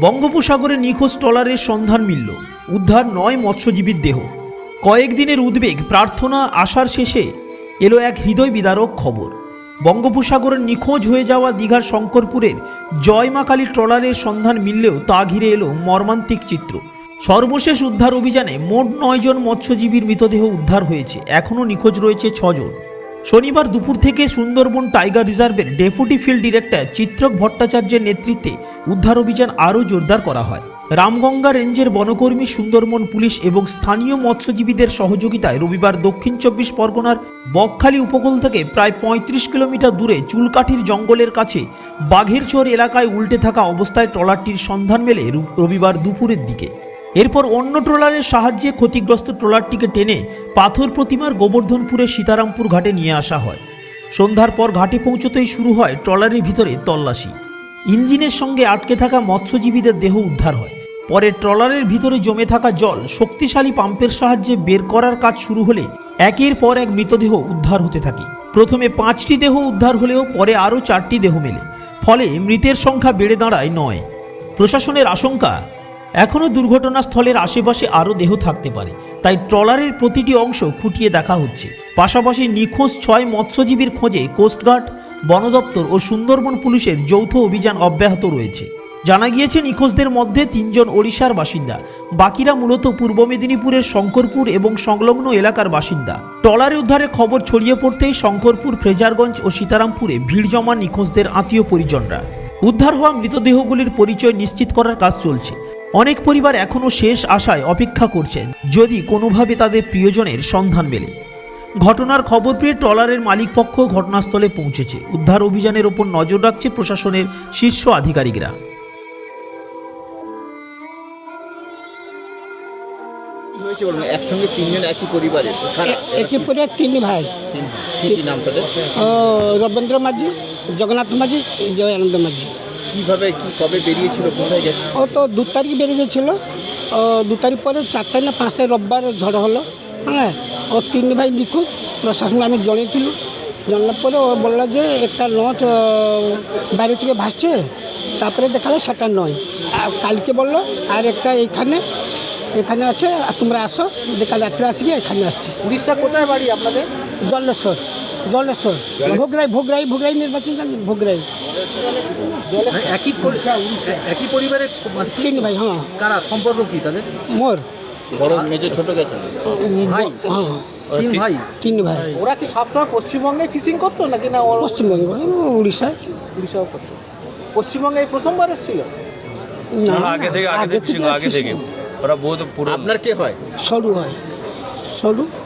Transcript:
বঙ্গোপসাগরে নিখোঁজ ট্রলারের সন্ধান মিলল, উদ্ধার 9 মৎস্যজীবীর দেহ। কয়েকদিনের উদ্বেগ, প্রার্থনা, আশার শেষে এলো এক হৃদয় বিদারক খবর। বঙ্গোপসাগরের নিখোঁজ হয়ে যাওয়া দীঘার শঙ্করপুরের জয়মা কালী ট্রলারের সন্ধান মিললেও তা ঘিরে এলো মর্মান্তিক চিত্র। সর্বশেষ উদ্ধার অভিযানে মোট 9 জন মৎস্যজীবীর মৃতদেহ উদ্ধার হয়েছে, এখনও নিখোঁজ রয়েছে 6 জন। শনিবার দুপুর থেকে সুন্দরবন টাইগার রিজার্ভের ডেপুটি ফিল্ড ডিরেক্টর চিত্রক ভট্টাচার্যের নেতৃত্বে উদ্ধার অভিযান আরও জোরদার করা হয়। রামগঙ্গা রেঞ্জের বনকর্মী, সুন্দরবন পুলিশ এবং স্থানীয় মৎস্যজীবীদের সহযোগিতায় রবিবার দক্ষিণ 24 পরগনার বকখালি উপকূল থেকে প্রায় 35 কিলোমিটার দূরে চুলকাঠির জঙ্গলের কাছে বাঘেরচর এলাকায় উল্টে থাকা অবস্থায় ট্রলারটির সন্ধান মেলে রবিবার দুপুরের দিকে। এরপর অন্য ট্রলারের সাহায্যে ক্ষতিগ্রস্ত ট্রলারটিকে টেনে পাথর প্রতিমার গোবর্ধনপুরের সীতারামপুর ঘাটে নিয়ে আসা হয়। সন্ধ্যার পর ঘাটে পৌঁছতেই শুরু হয় ট্রলারের ভিতরে তল্লাশি। ইঞ্জিনের সঙ্গে আটকে থাকা মৎস্যজীবীদের দেহ উদ্ধার হয়। পরে ট্রলারের ভিতরে জমে থাকা জল শক্তিশালী পাম্পের সাহায্যে বের করার কাজ শুরু হলে একের পর এক মৃতদেহ উদ্ধার হতে থাকে। প্রথমে 5টি দেহ উদ্ধার হলেও পরে আরও 4টি দেহ মেলে, ফলে মৃতের সংখ্যা বেড়ে দাঁড়ায় 9। প্রশাসনের আশঙ্কা, এখনও দুর্ঘটনাস্থলের আশেপাশে আরও দেহ থাকতে পারে, তাই ট্রলারের প্রতিটি অংশ খুঁটিয়ে দেখা হচ্ছে। পাশাপাশি নিখোঁজ 6 মৎস্যজীবীর খোঁজে কোস্টগার্ড, বন দপ্তর ও সুন্দরবন পুলিশের যৌথ অভিযান অব্যাহত রয়েছে। জানা গিয়েছে, নিখোঁজদের মধ্যে 3 জন ওড়িশার বাসিন্দা, বাকিরা মূলত পূর্ব মেদিনীপুরের শঙ্করপুর এবং সংলগ্ন এলাকার বাসিন্দা। ট্রলারে উদ্ধারের খবর ছড়িয়ে পড়তেই শঙ্করপুর, ফ্রেজারগঞ্জ ও সীতারামপুরে ভিড় জমান নিখোঁজদের আত্মীয় পরিজনরা। উদ্ধার হওয়া মৃতদেহগুলির পরিচয় নিশ্চিত করার কাজ চলছে। অনেক পরিবার এখনও শেষ আশায় অপেক্ষা করছেন, যদি কোনোভাবে তাদের প্রিয়জনের সন্ধান মেলে। ঘটনার খবর পেয়ে ট্রলারের মালিকপক্ষ ঘটনাস্থলে পৌঁছেছে। উদ্ধার অভিযানের ওপর নজর রাখছে প্রশাসনের শীর্ষ আধিকারিকরা। একসঙ্গে 3 জন একই পরিবারের, একই পরিবার 3 ভাই। কি নাম তাদের? রবীন্দ্র মাঝি, জগন্নাথ মাঝি, জয়ানন্দ মাঝি। কিভাবে কি কবে বেরিয়েছিল, কোথায় গেছে? ও তো 2 তারিখ বেরিয়ে গেছিল। 2 তারিখ পরে 4 তারিখ না 5 তারিখ রবিবার ঝড় হলো। হ্যাঁ, ও 3 ভাই নিখোঁজ। প্রশাসনকে আমি জনিয়েছিল, জানলার পরে ও বললো যে একটা লঞ্চ বাইরে থেকে ভাসছে। তারপরে দেখালো সেটা নয়। কালকে বললো আর একটা এখানে আছে, তোমরা আসো। কাল রাত্রে আসি, এখানে আসছি। উড়িষ্যা কোথায় বাড়ি আপনাদের? জলেশ্বর ভোগরাই নির্বাচন জানি, ভোগরাই। একই পরিবারের 3 ভাই। হ্যাঁ। কারা, সম্পর্ক কি তাদের? মোর বড় মেজো ছোট গেছে ভাই? হ্যাঁ, 3 ভাই। 3 ভাই। ওরা কি সবসময় পশ্চিমবঙ্গে ফিশিং করতো নাকি না পশ্চিমবঙ্গ, উড়িষ্যায় করতো? পশ্চিমবঙ্গে এই প্রথমবার এসেছিল? না, আগে থেকে ওরা বহুত পুরো। আপনার কে হয়? সরু হয়।